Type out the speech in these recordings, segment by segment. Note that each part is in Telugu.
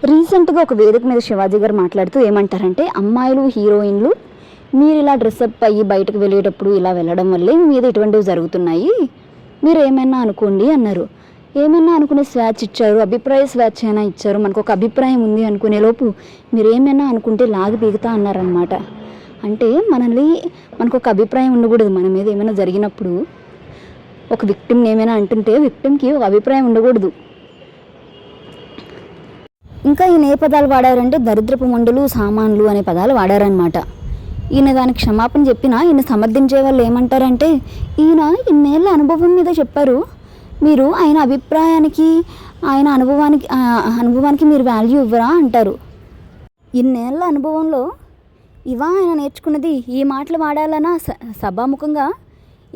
రీసెంట్గా ఒక వేదిక మీద శివాజీ గారు మాట్లాడుతూ ఏమంటారంటే, అమ్మాయిలు హీరోయిన్లు మీరు ఇలా డ్రెస్అప్ అయ్యి బయటకు వెళ్ళేటప్పుడు ఇలా వెళ్ళడం వల్లే మీ మీద ఇటువంటివి జరుగుతున్నాయి, మీరు ఏమైనా అనుకోండి అన్నారు. ఏమైనా అనుకునే స్వేచ్ఛ ఇచ్చారు, అభిప్రాయ స్వేచ్ఛ అయినా ఇచ్చారు. మనకు ఒక అభిప్రాయం ఉంది అనుకునే లోపు మీరు ఏమైనా అనుకుంటే లాగి పీగుతా అన్నారనమాట. అంటే మనకు ఒక అభిప్రాయం ఉండకూడదు. మన మీద ఏమైనా జరిగినప్పుడు ఒక విక్టిమ్ని ఏమైనా అంటుంటే విక్టిమ్కి ఒక అభిప్రాయం ఉండకూడదు. ఇంకా ఈయన ఏ పదాలు వాడారంటే దరిద్రపు మండులు, సామాన్లు అనే పదాలు వాడారనమాట. ఈయన దానికి క్షమాపణ చెప్పినా ఈయన సమర్థించే వాళ్ళు ఏమంటారంటే, ఈయన ఇన్నేళ్ళ అనుభవం మీద చెప్పారు, మీరు ఆయన అభిప్రాయానికి ఆయన అనుభవానికి మీరు వాల్యూ ఇవ్వరా అంటారు. ఇన్నేళ్ళ అనుభవంలో ఆయన నేర్చుకున్నది? ఈ మాటలు వాడాలన్నా సభాముఖంగా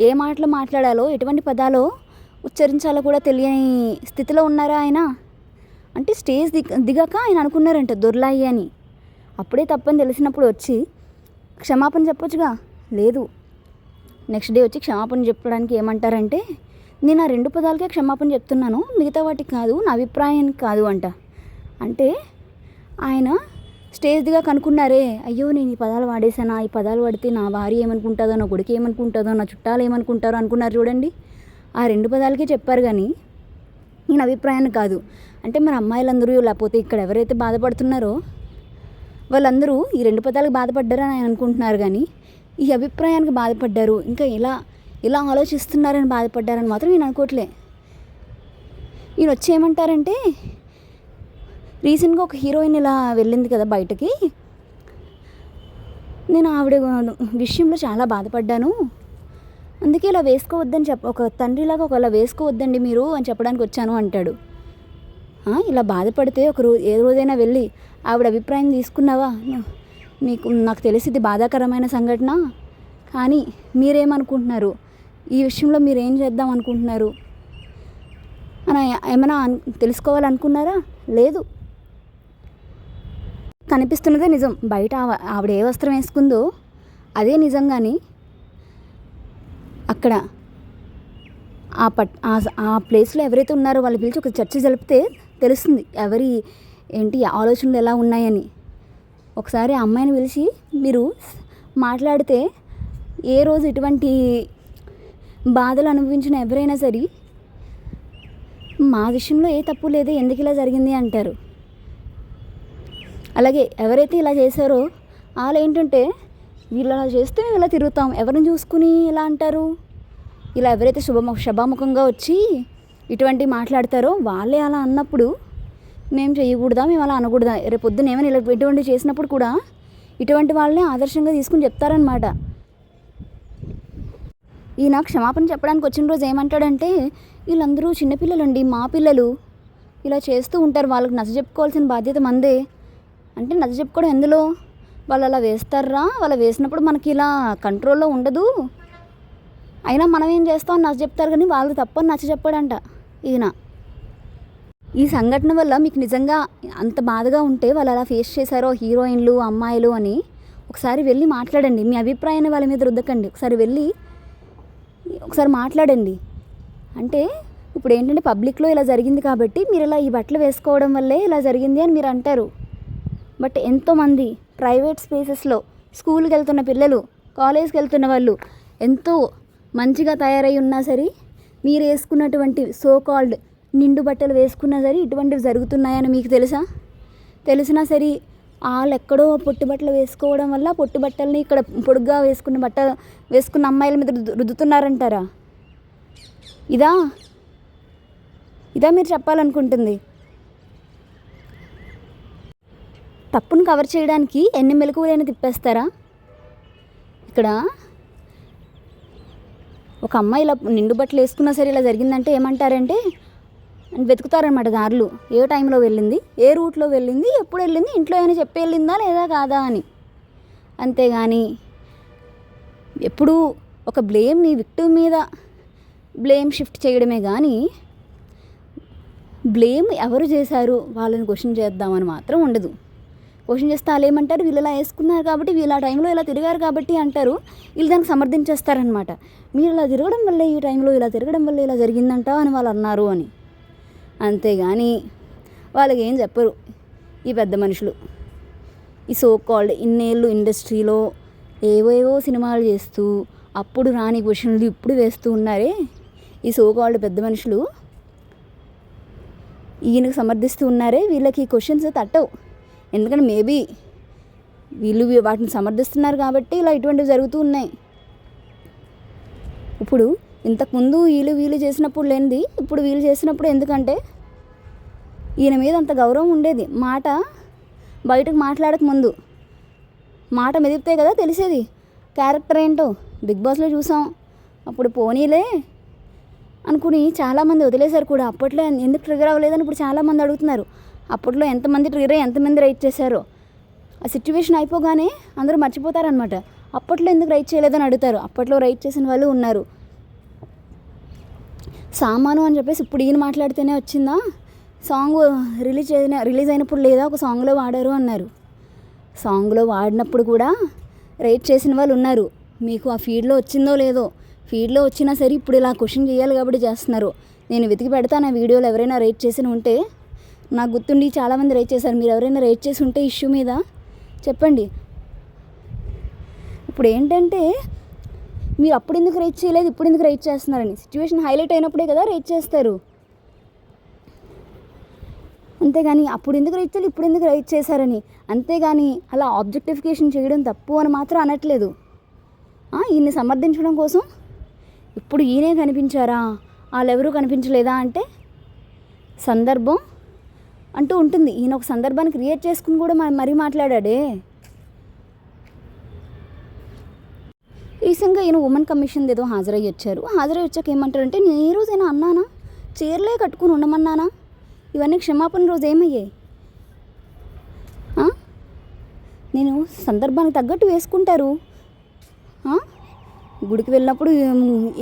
ఏ మాటలు మాట్లాడాలో, ఎటువంటి పదాలో ఉచ్చరించాలో కూడా తెలియని స్థితిలో ఉన్నారా ఆయన? అంటే స్టేజ్ దిగాక ఆయన అనుకున్నారంట దొర్లాయి అని. అప్పుడే తప్పని తెలిసినప్పుడు వచ్చి క్షమాపణ చెప్పొచ్చుగా. లేదు, నెక్స్ట్ డే వచ్చి క్షమాపణ చెప్పడానికి ఏమంటారంటే, నేను ఆ 2 పదాలకే క్షమాపణ చెప్తున్నాను, మిగతా వాటికి కాదు, నా అభిప్రాయానికి కాదు అంట. అంటే ఆయన స్టేజ్ దిగాక అనుకున్నారే, అయ్యో నేను ఈ పదాలు వాడేసానా, ఈ పదాలు వాడితే నా భార్య ఏమనుకుంటుందో, నా కొడుకు ఏమనుకుంటుందో, నా చుట్టాలు ఏమనుకుంటారో అనుకున్నారు చూడండి. ఆ 2 పదాలకే చెప్పారు కానీ నేను అభిప్రాయాన్ని కాదు. అంటే మన అమ్మాయిలందరూ లేకపోతే ఇక్కడ ఎవరైతే బాధపడుతున్నారో వాళ్ళందరూ ఈ 2 పదాలకు బాధపడ్డారని ఆయన అనుకుంటున్నారు కానీ ఈ అభిప్రాయానికి బాధపడ్డారు, ఇంకా ఇలా ఆలోచిస్తున్నారని బాధపడ్డారని మాత్రం నేను అనుకోవట్లే. ఈయన వచ్చి ఏమంటారంటే, రీసెంట్గా ఒక హీరోయిన్ ఇలా వెళ్ళింది కదా బయటకి, నేను ఆవిడ విషయంలో చాలా బాధపడ్డాను, అందుకే ఇలా వేసుకోవద్దని ఒక తండ్రిలాగా ఇలా వేసుకోవద్దండి మీరు అని చెప్పడానికి వచ్చాను అంటాడు. ఇలా బాధపడితే ఏ రోజైనా వెళ్ళి ఆవిడ అభిప్రాయం తీసుకున్నావా? నాకు తెలిసింది బాధాకరమైన సంఘటన, కానీ మీరేమనుకుంటున్నారు, ఈ విషయంలో మీరేం చేద్దాం అనుకుంటున్నారు అని ఏమైనా తెలుసుకోవాలనుకున్నారా? లేదు. కనిపిస్తున్నదే నిజం. బయట ఆవిడ ఏ వస్త్రం వేసుకుందో అదే నిజం. కానీ అక్కడ ఆ ప్లేస్లో ఎవరైతే ఉన్నారో వాళ్ళు పిలిచి ఒక చర్చ జరిపితే తెలుస్తుంది ఎవరి ఏంటి ఆలోచనలు ఎలా ఉన్నాయని. ఒకసారి ఆ అమ్మాయిని పిలిచి మీరు మాట్లాడితే ఏ రోజు ఇటువంటి బాధలు అనుభవించిన ఎవరైనా సరే మా విషయంలో ఏ తప్పు లేదు, ఎందుకు ఇలా జరిగింది అంటారు. అలాగే ఎవరైతే ఇలా చేశారో వాళ్ళు ఏంటంటే, వీళ్ళు అలా చేస్తే మేము ఇలా తిరుగుతాం, ఎవరిని చూసుకుని ఇలా అంటారు. ఇలా ఎవరైతే శుభాముఖంగా వచ్చి ఇటువంటి మాట్లాడతారో వాళ్ళే అలా అన్నప్పుడు మేము చేయకూడదా, మేము అలా అనకూడదా? రేపు పొద్దున ఏమైనా ఇలా ఇటువంటి చేసినప్పుడు కూడా ఇటువంటి వాళ్ళని ఆదర్శంగా తీసుకుని చెప్తారనమాట. ఈయన క్షమాపణ చెప్పడానికి వచ్చిన రోజు ఏమంటాడంటే, వీళ్ళందరూ చిన్నపిల్లలండి, మా పిల్లలు ఇలా చేస్తూ ఉంటారు, వాళ్ళకి నచ్చ చెప్పుకోవాల్సిన బాధ్యత మందే. అంటే నచ్చ చెప్పుకోవడం ఎందులో? వాళ్ళు అలా వేస్తారా, వాళ్ళు వేసినప్పుడు మనకి ఇలా కంట్రోల్లో ఉండదు, అయినా మనం ఏం చేస్తాం నచ్చ చెప్తారు కానీ వాళ్ళు తప్పని నచ్చ చెప్పాడంట ఈయన. ఈ సంఘటన వల్ల మీకు నిజంగా అంత బాధగా ఉంటే వాళ్ళు అలా ఫేస్ చేశారో హీరోయిన్లు, అమ్మాయిలు అని ఒకసారి వెళ్ళి మాట్లాడండి. మీ అభిప్రాయాన్ని వాళ్ళ మీద రుద్దకండి. ఒకసారి మాట్లాడండి. అంటే ఇప్పుడు ఏంటంటే పబ్లిక్లో ఇలా జరిగింది కాబట్టి మీరు ఇలా ఈ బట్టలు వేసుకోవడం వల్లే ఇలా జరిగింది అని మీరు అంటారు. బట్ ఎంతోమంది ప్రైవేట్ స్పేసెస్లో స్కూల్కి వెళ్తున్న పిల్లలు, కాలేజ్కి వెళ్తున్న వాళ్ళు ఎంతో మంచిగా తయారై ఉన్నా సరే మీరు వేసుకున్నటువంటి సో కాల్డ్ నిండు బట్టలు వేసుకున్నా సరే ఇటువంటివి జరుగుతున్నాయని మీకు తెలిసినా సరే వాళ్ళు ఎక్కడో పొట్టు బట్టలు వేసుకోవడం వల్ల పొట్టు బట్టల్ని ఇక్కడ పొడుగ్గా వేసుకున్న అమ్మాయిల మీద రుద్దుతున్నారంటారా? ఇదా మీరు చెప్పాలనుకుంటుంది? తప్పును కవర్ చేయడానికి ఎన్ని మెలకువలైనా తిప్పేస్తారా? ఇక్కడ ఒక అమ్మాయి ఇలా నిండు బట్టలు వేసుకున్నా సరే ఇలా జరిగిందంటే ఏమంటారంటే వెతుకుతారనమాట దారులు. ఏ టైంలో వెళ్ళింది, ఏ రూట్లో వెళ్ళింది, ఎప్పుడు వెళ్ళింది, ఇంట్లో అయినా చెప్పి వెళ్ళిందా లేదా కాదా అని. అంతేగాని ఎప్పుడూ ఒక బ్లేమ్ని విక్టిమ్ మీద బ్లేమ్ షిఫ్ట్ చేయడమే కానీ బ్లేమ్ ఎవరు చేశారు వాళ్ళని క్వశ్చన్ చేద్దామని మాత్రం ఉండదు. క్వశ్చన్ చేస్తే వాళ్ళు ఏమంటారు, వీళ్ళు ఇలా వేసుకున్నారు కాబట్టి, వీళ్ళు ఆ టైంలో ఇలా తిరిగారు కాబట్టి అంటారు. వీళ్ళు దానికి సమర్థించేస్తారనమాట. మీరు ఇలా తిరగడం వల్లే, ఈ టైంలో ఇలా తిరగడం వల్లే ఇలా జరిగిందంట అని వాళ్ళు అన్నారు అని. అంతేగాని వాళ్ళకి ఏం చెప్పరు. ఈ పెద్ద మనుషులు, ఈ సో కాల్డ్ ఇన్నేళ్ళు ఇండస్ట్రీలో ఏవేవో సినిమాలు చేస్తూ అప్పుడు రాని క్వశ్చన్లు ఇప్పుడు వేస్తూ ఉన్నారే ఈ సో కాల్డ్ పెద్ద మనుషులు, ఈయనకు సమర్థిస్తూ ఉన్నారే, వీళ్ళకి ఈ క్వశ్చన్స్ తట్టవు. ఎందుకంటే మేబీ వీళ్ళు వాటిని సమర్థిస్తున్నారు కాబట్టి ఇలా ఇటువంటివి జరుగుతూ ఉన్నాయి. ఇప్పుడు ఇంతకుముందు వీళ్ళు చేసినప్పుడు లేనిది ఇప్పుడు వీళ్ళు చేసినప్పుడు, ఎందుకంటే ఈయన మీద అంత గౌరవం ఉండేది. మాట బయటకు మాట్లాడక ముందు మాట మెదిపితే కదా తెలిసేది క్యారెక్టర్ ఏంటో. బిగ్ బాస్లో చూసాం. అప్పుడు పోనీలే అనుకుని చాలామంది వదిలేశారు కూడా. అప్పట్లో ఎందుకు ట్రిగర్ అవ్వలేదని ఇప్పుడు చాలామంది అడుగుతున్నారు. అప్పట్లో ఎంతమంది ట్రిగర్ అయ్యి ఎంతమంది రైట్ చేశారో ఆ సిచ్యువేషన్ అయిపోగానే అందరూ మర్చిపోతారనమాట. అప్పట్లో ఎందుకు రైట్ చేయలేదని అడుగుతారు. అప్పట్లో రైట్ చేసిన వాళ్ళు ఉన్నారు. సామాను అని చెప్పేసి ఇప్పుడు ఈయన మాట్లాడితేనే వచ్చిందా, సాంగ్ రిలీజ్ అయినప్పుడు లేదా ఒక సాంగ్లో వాడారు అన్నారు. సాంగ్లో వాడినప్పుడు కూడా రైట్ చేసిన వాళ్ళు ఉన్నారు. మీకు ఆ ఫీడ్లో వచ్చిందో లేదో, ఫీడ్లో వచ్చినా సరే ఇప్పుడు ఇలా క్వశ్చన్ చేయాలి కాబట్టి చేస్తున్నారు. నేను వెతికి పెడతాను ఆ వీడియోలు. ఎవరైనా రైట్ చేసి ఉంటే, నాకు గుర్తుండి చాలామంది రైట్ చేశారు. మీరు ఎవరైనా రైట్ చేసి ఉంటే ఇష్యూ మీద చెప్పండి. ఇప్పుడు ఏంటంటే మీరు అప్పుడు ఎందుకు రైట్ చేయలేదు ఇప్పుడు ఎందుకు రైట్ చేస్తున్నారని సిచ్యువేషన్ హైలైట్ అయినప్పుడే కదా రైట్ చేస్తారు. అంతేగాని అప్పుడు ఎందుకు రైట్ చేయాలి ఇప్పుడు ఎందుకు రైట్ చేశారని, అంతేగాని అలా ఆబ్జెక్టిఫికేషన్ చేయడం తప్పు అని మాత్రం అనట్లేదు. ఈయన్ని సమర్థించడం కోసం ఇప్పుడు ఈయనే కనిపించారా, వాళ్ళెవరూ కనిపించలేదా అంటే సందర్భం అంటూ ఉంటుంది. ఈయన ఒక సందర్భాన్ని క్రియేట్ చేసుకుని కూడా మరీ మాట్లాడాడే. రీసెంట్గా ఈయన ఉమెన్ కమిషన్ ఏదో హాజరయ్యి వచ్చారు. హాజరయ్యి వచ్చాక ఏమంటారంటే, నేను ఏ రోజైనా అన్నానా, చీరలే కట్టుకుని ఉండమన్నానా, ఇవన్నీ క్షమాపణ రోజు ఏమయ్యాయి, నేను సందర్భానికి తగ్గట్టు వేసుకుంటారు. గుడికి వెళ్ళినప్పుడు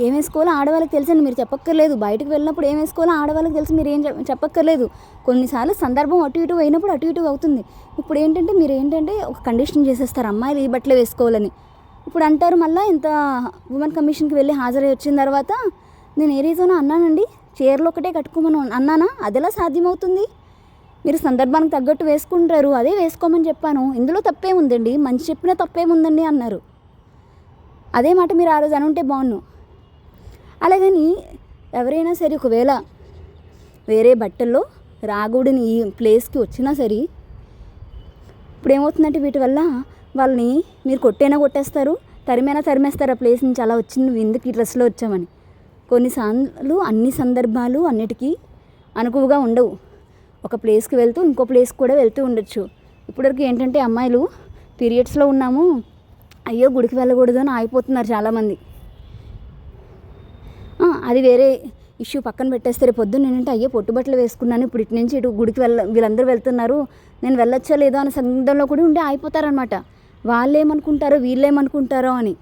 ఏం వేసుకోవాలో ఆడవాళ్ళకి తెలుసండి, మీరు చెప్పక్కర్లేదు. బయటకు వెళ్ళినప్పుడు ఏం వేసుకోవాలో ఆడవాళ్ళకి తెలుసు, మీరు ఏం చెప్పక్కర్లేదు. కొన్నిసార్లు సందర్భం అటు ఇటు అయినప్పుడు అటు ఇటు అవుతుంది. ఇప్పుడు ఏంటంటే మీరు ఏంటంటే ఒక కండిషన్ చేసేస్తారు, అమ్మాయిలు ఈ బట్టలే వేసుకోవాలని. ఇప్పుడు అంటారు మళ్ళీ ఇంత ఉమెన్ కమిషన్కి వెళ్ళి హాజరై వచ్చిన తర్వాత, నేను ఏ రీజనో అన్నానండి, చీరలు ఒకటే కట్టుకోమని అన్నానా, అదెలా సాధ్యమవుతుంది, మీరు సందర్భానికి తగ్గట్టు వేసుకుంటారు, అదే వేసుకోమని చెప్పాను, ఇందులో తప్పేముందండి, మంచి చెప్పినా తప్పేముందండి అన్నారు. అదే మాట మీరు ఆ రోజు అనుంటే బాగున్ను. అలాగని ఎవరైనా సరే ఒకవేళ వేరే బట్టల్లో రాకూడని ఈ ప్లేస్కి వచ్చినా సరే, ఇప్పుడు ఏమవుతుందంటే వీటి వల్ల వాళ్ళని మీరు కొట్టైనా కొట్టేస్తారు, తరిమైనా తరిమేస్తారు. ఆ ప్లేస్ నుంచి అలా వచ్చింది, నువ్వు ఎందుకు ఈ డ్రెస్లో వచ్చామని. కొన్నిసార్లు అన్ని సందర్భాలు అన్నిటికీ అనుకువగా ఉండవు. ఒక ప్లేస్కి వెళ్తూ ఇంకో ప్లేస్కి కూడా వెళ్తూ ఉండొచ్చు. ఇప్పటివరకు ఏంటంటే అమ్మాయిలు పీరియడ్స్లో ఉన్నాము, అయ్యో గుడికి వెళ్ళకూడదు అని ఆగిపోతున్నారు చాలామంది. అది వేరే ఇష్యూ పక్కన పెట్టేస్తారు. పొద్దున్న నేనంటే అయ్యో పొట్టుబట్టలు వేసుకున్నాను, ఇప్పుడు ఇటు నుంచి ఇటు గుడికి వీళ్ళందరూ వెళ్తున్నారు, నేను వెళ్ళొచ్చో లేదో అనే సందర్భంలో కూడా ఉండి ఆగిపోతారనమాట. వాళ్ళేమనుకుంటారో వీళ్ళేమనుకుంటారో అని.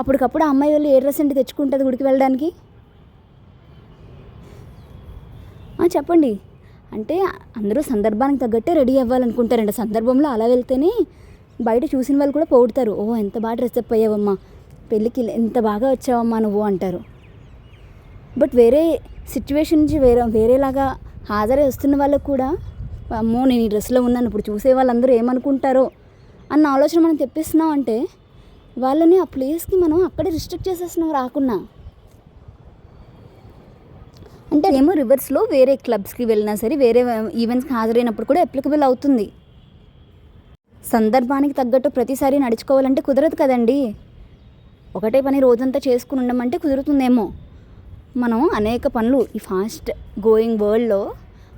అప్పటికప్పుడు ఆ అమ్మాయి వెళ్ళి ఏ డ్రెస్ అంటే తెచ్చుకుంటుంది గుడికి వెళ్ళడానికి, చెప్పండి. అంటే అందరూ సందర్భానికి తగ్గట్టే రెడీ అవ్వాలనుకుంటారంట. సందర్భంలో అలా వెళ్తేనే బయట చూసిన వాళ్ళు కూడా పొగుడుతారు, ఓ ఎంత బాగా డ్రెస్అప్ అయ్యావమ్మా, పెళ్ళికి ఎంత బాగా వచ్చావమ్మా నువ్వు అంటారు. బట్ వేరే సిచ్యువేషన్ నుంచి వేరేలాగా హాజరై వస్తున్న వాళ్ళకు కూడా, అమ్మో నేను ఈ డ్రెస్లో ఉన్నాను, ఇప్పుడు చూసే వాళ్ళందరూ ఏమనుకుంటారో అన్న ఆలోచన మనం తెప్పిస్తున్నాం. అంటే వాళ్ళని ఆ ప్లేస్కి మనం అక్కడే రిస్ట్రిక్ట్ చేసేస్తున్నాం రాకున్నా. అంటే ఏమో రివర్స్లో వేరే క్లబ్స్కి వెళ్ళినా సరే, వేరే ఈవెంట్స్కి హాజరైనప్పుడు కూడా అప్లికబుల్ అవుతుంది. సందర్భానికి తగ్గట్టు ప్రతిసారి నడుచుకోవాలంటే కుదరదు కదండి. ఒకటే పని రోజంతా చేసుకుని ఉండమంటే కుదురుతుందేమో. మనం అనేక పనులు ఈ ఫాస్ట్ గోయింగ్ వరల్డ్లో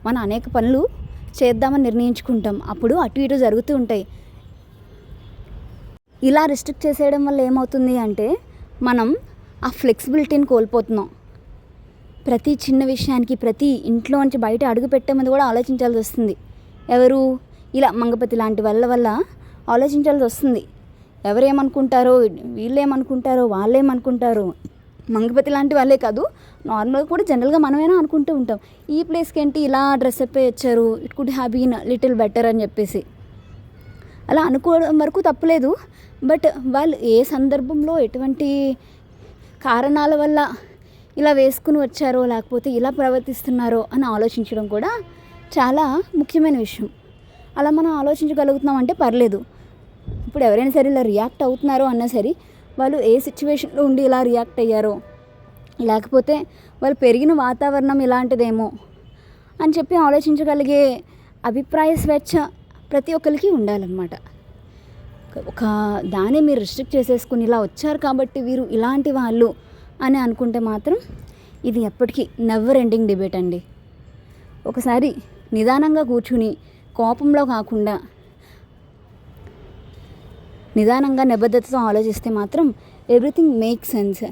మనం అనేక పనులు చేద్దామని నిర్ణయించుకుంటాం, అప్పుడు అటు ఇటు జరుగుతూ ఉంటాయి. ఇలా రిస్ట్రిక్ట్ చేసేయడం వల్ల ఏమవుతుంది అంటే మనం ఆ ఫ్లెక్సిబిలిటీని కోల్పోతున్నాం. ప్రతి చిన్న విషయానికి, ప్రతి ఇంట్లో నుంచి బయట అడుగు పెట్టే ముందు కూడా ఆలోచించాల్సి వస్తుంది. ఎవరు ఇలా మంగపతి లాంటి వల్ల ఆలోచించాల్సి వస్తుంది. ఎవరేమనుకుంటారో, వీళ్ళేమనుకుంటారో, వాళ్ళేమనుకుంటారో. మంగపతి లాంటి వాళ్ళే కాదు, నార్మల్గా కూడా జనరల్గా మనమైనా అనుకుంటూ ఉంటాం, ఈ ప్లేస్కి ఏంటి ఇలా డ్రెస్అప్ అయ్యి వచ్చారు, it could have been little better అని చెప్పేసి. అలా అనుకోవడం వరకు తప్పులేదు. బట్ వాళ్ళు ఏ సందర్భంలో ఎటువంటి కారణాల వల్ల ఇలా వేసుకుని వచ్చారో, లేకపోతే ఇలా ప్రవర్తిస్తున్నారో అని ఆలోచించడం కూడా చాలా ముఖ్యమైన విషయం. అలా మనం ఆలోచించగలుగుతున్నాం అంటే పర్లేదు. ఇప్పుడు ఎవరైనా సరే ఇలా రియాక్ట్ అవుతున్నారో అన్నా సరే వాళ్ళు ఏ సిచ్యువేషన్లో ఉండి ఇలా రియాక్ట్ అయ్యారో, లేకపోతే వాళ్ళు పెరిగిన వాతావరణం ఇలాంటిదేమో అని చెప్పి ఆలోచించగలిగే అభిప్రాయ స్వేచ్ఛ ప్రతి ఒక్కరికి ఉండాలన్నమాట. ఒక దాన్ని మీరు రిస్ట్రిక్ట్ చేసేసుకుని ఇలా వచ్చారు కాబట్టి వీరు ఇలాంటి వాళ్ళు అని అనుకుంటే మాత్రం ఇది ఎప్పటికీ నెవర్ ఎండింగ్ డిబేట్ అండి. ఒకసారి నిదానంగా కూర్చుని కోపంలో కాకుండా నిదానంగా నిబద్ధతతో ఆలోచిస్తే మాత్రం ఎవ్రీథింగ్ మేక్ సెన్స్.